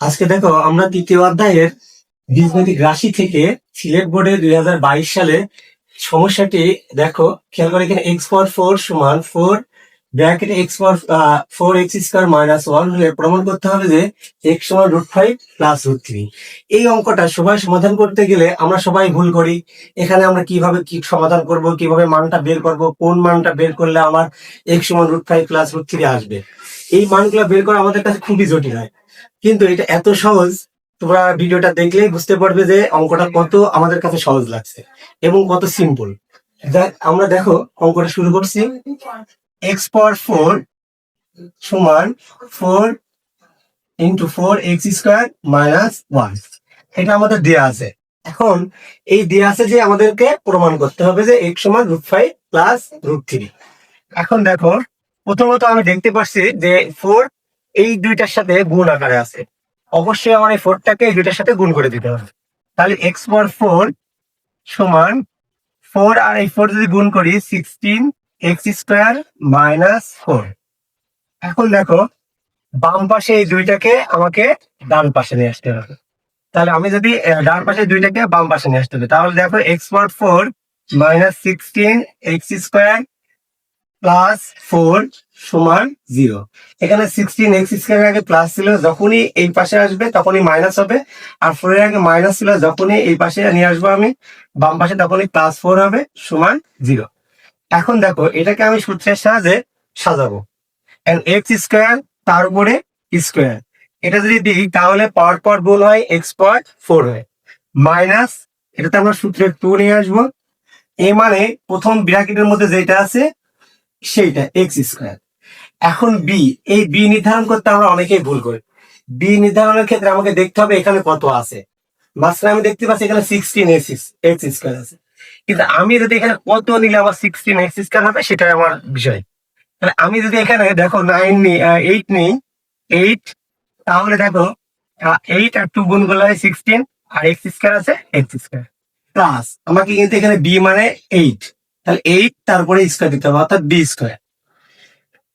আজকে দেখো আমরা তৃতীয় অধ্যায়ের বীজগণিত রাশি থেকে সিলেট বোর্ডে 2022 সালে সমস্যাটি দেখো খেয়াল করে এখানে এক্স পাওয়ার 4 সমান 4 ব্র্যাকেটে এক্স পাওয়ার 4x² -1 হলে প্রমাণ করতে হবে যে এক্স সমান √5 প্লাস √3। এই অঙ্কটা সবাই সমাধান করতে গেলে আমরা সবাই ভুল করি। এখানে আমরা কিভাবে কি সমাধান করব, কিভাবে মানটা বের করব, কোন মানটা বের করলে আমার এক্স সমান √5 প্লাস √3 আসবে, এই মানগুলো বের করা আমাদের কাছে খুবই জটিল হয়। কিন্তু এটা এত সহজ, তোমরা ভিডিওটা দেখলেই বুঝতে পারবে যে অঙ্কটা কত আমাদের কাছে সহজ লাগছে এবং কত সিম্পল। আমরা দেখো অঙ্কটা শুরু করছি। এক্স পাওয়ার 4 সমান 4 ইন্টু 4x² -1, এটা আমাদের দেয়া আছে। এখন এই দেয়া আছে যে আমাদেরকে প্রমাণ করতে হবে যে x সমান √5 প্লাস √3। এখন দেখো প্রথমত আমি দেখতে পাচ্ছি যে 4 এই দুইটার সাথে গুণ আকারে আছে, অবশ্যই আমার এই 4টাকে এই দুইটার সাথে গুণ করে দিতে হবে। তাহলে x পাওয়ার 4 সমান 4 আর এই 4 যদি গুণ করি 16x² -4। এখন দেখো বাম পাশে এই দুইটাকে আমাকে ডান পাশে নিয়ে আসতে হবে। তাহলে আমি যদি ডান পাশে দুইটাকে বাম পাশে নিয়ে আসতে হবে, তাহলে দেখো x পাওয়ার 4 -16x² +4 সমান 0। এখানে 16x² এর আগে প্লাস ছিল, যখনই এই পাশে আসবে তখনই মাইনাস হবে, আর 4 এর আগে মাইনাস ছিল, যখনই এই পাশে নিয়ে আসবো আমি বাম পাশে তখনই +4 হবে সমান 0। এখন দেখো এটাকে আমি সূত্রের সাহায্যে সাজাবো। x² তার উপরে স্কোয়ার, এটা যদি দিই তাহলে পাওয়ার পর গুণ হয় x পাওয়ার 4 হয়, মাইনাস এটাতে আমরা সূত্রের 2 নিয়ে আসবো। এ মানে প্রথম ব্র্যাকেটের মধ্যে যেটা আছে সেইটা x²। এখন বি, এই বি নির্ধারণ করতে আমরা অনেকেই ভুল করি। বি নির্ধারণের ক্ষেত্রে আমাকে দেখতে হবে এখানে কত আছে। মাঝখানে আমি দেখতে পাচ্ছি এখানে 16x² আছে, কিন্তু আমি যদি এখানে কত নিলে আমার 16x² হবে সেটাই আমার বিষয়। তাহলে আমি যদি এখানে দেখো 9 নিই, 8 নিই, 8, তাহলে দেখো 8 আর 2 গুণ করলে হয় 16, আর x² আছে x² প্লাস আমাকে কিন্তু এখানে বি মানে 8, তাহলে 8 তারপরে স্কোয়ার দিতে হবে অর্থাৎ b²।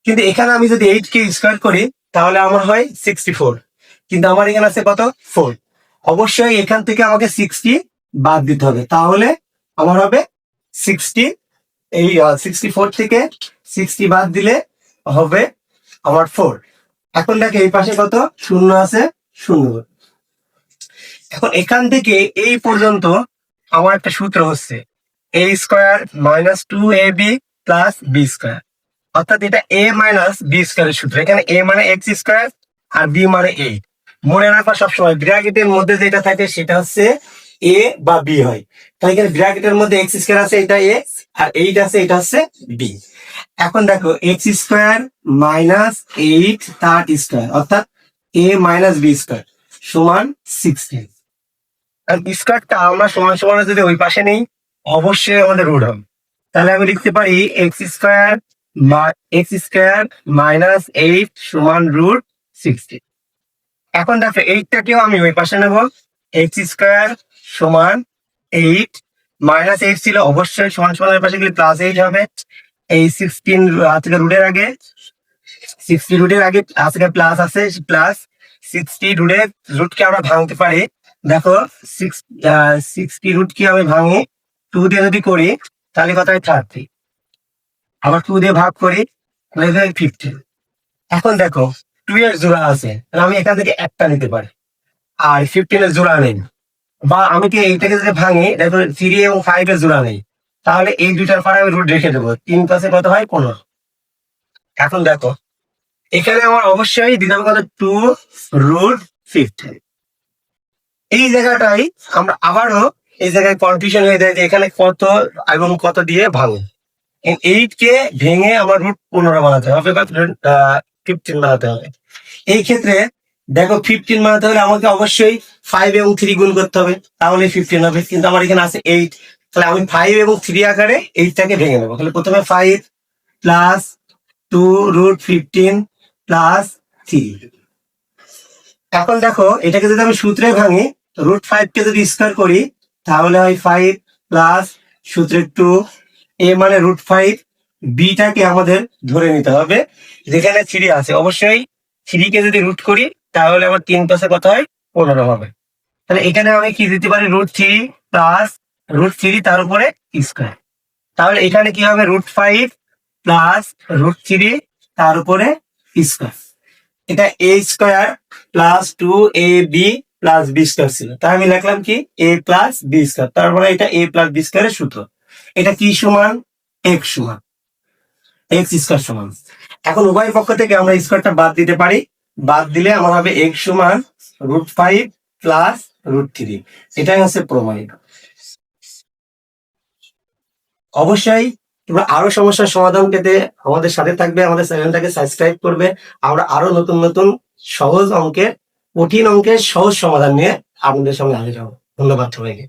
কিন্তু এখানে আমি যদি 8 কে স্কোয়ার করি তাহলে আমার হয় 64, কিন্তু আমার এখানে আছে কত 4। অবশ্যই এখান থেকে আমাকে 60 বাদ দিতে হবে, তাহলে আমার হবে 60। এই 64 থেকে 60 বাদ দিলে হবে আমার 4। এখন দেখে এই পাশে কত শূন্য আছে, শূন্য। এখন এখান থেকে এই পর্যন্ত আমার একটা সূত্র হচ্ছে a² -2ab + b², অর্থাৎ এটা a - b² এর সূত্র। এখানে a মানে x² আর b মানে 8। মনে রাখবা সবসময় ব্র্যাকেটের মধ্যে যেটা থাকে সেটা হচ্ছে a বা b হয়। তাই এখানে ব্র্যাকেটের মধ্যে x² আছে, এটা a, আর 8 আছে, এটা হচ্ছে b। এখন দেখো x² -8 তার স্কোয়ার অর্থাৎ a - b² সমান 16। আর স্কোয়ারটা আমরা সমান সমান যদি ওই পাশে নেই অবশ্যই আমাদের রুট হবে। তাহলে আমি লিখতে পারি x² -8 সমান √16। এখন দেখো 8টাকেও আমি ওই পাশে নেব, x² সমান 8 -8 ছিল, অবশ্যই সমান সমানের পাশে গেলে +8 হবে। এই 16 আজকে রুটের আগে 60 রুটের আগে আজকে প্লাস আছে, প্লাস 60 রুটকে আমরা ভাঙতে পারি। দেখো 60 রুট কি আমি ভাঙি 2 দিয়ে যদি করি তাহলে কত হয় 30, আবার 2 দিয়ে ভাগ করি তাহলে 15। এখন দেখো 2 এর জোড়া আছে, তাহলে আমি এখান থেকে একটা নিতে পারি, আর 15 এর জোড়া নেই। বা আমি কি এইটাকে যদি ভাঙি দেখো 3 এবং 5 এর জোড়া নেই, তাহলে এই দুইটার পরে আমি রুট রেখে দেবো, 3 + কত হয় 15। এখন দেখো এখানে আমার অবশ্যই দিতে হবে কত 2√15। এই জায়গাটাই আমরা আবারও এই জায়গায় কনফিউশন হয়ে যায় যে এখানে কত এবং কত দিয়ে ভাঙবো। 8 কে ভেঙে আমার √15 বানাতে হবে বা 15 বানাতে হবে। এই ক্ষেত্রে দেখো 15 বানাতে হলে আমাকে অবশ্যই 5 এবং 3 গুণ করতে হবে, তাহলে 15 হবে, কিন্তু আমার এখানে আছে 8। তাহলে আমি 5 এবং 3 আকারে 8টাকে ভেঙে নেবো। তাহলে প্রথমে 5 প্লাস 2√15 প্লাস 3। এখন দেখো এটাকে যদি আমি সূত্রে ভাঙি, √5 কে যদি স্কোয়ার করি তাহলে হয় 5 প্লাস সূত্রে 2, a মানে √5, বিটাকে আমাদের ধরে নিতে হবে যেখানে 3 আছে, অবশ্যই 3 কে যদি রুট করি তাহলে আমার 3 প্লাসে কত হয় 15 হবে। তাহলে এখানে আমি কি দিতে পারি √3 প্লাস √3 তার উপরে স্কোয়ার। তাহলে এখানে কি হবে √5 প্লাস √3 তার উপরে স্কোয়ার। এটা a square plus 2ab plus b square ছিল, তাই আমি লিখলাম কি a প্লাস b স্কোয়ার। তারপরে এটা a প্লাস b স্কোয়ারের সূত্র। এটা কি সমান x সমান x স্কোয়ার সমান। এখন উভয় পক্ষ থেকে আমরা স্কোয়ারটা বাদ দিতে পারি, বাদ দিলে আমার হবে x সমান √5 প্লাস √3। এটাই হচ্ছে প্রমাণিত। অবশ্যই তোমরা আরো সমস্যার সমাধান পেতে আমাদের সাথে থাকবে, আমাদের চ্যানেলটাকে সাবস্ক্রাইব করবে। আমরা আরো নতুন নতুন সহজ অঙ্কের, কঠিন অঙ্কের সহজ সমাধান নিয়ে আপনাদের সামনে হাজির হব। ধন্যবাদ সবাইকে।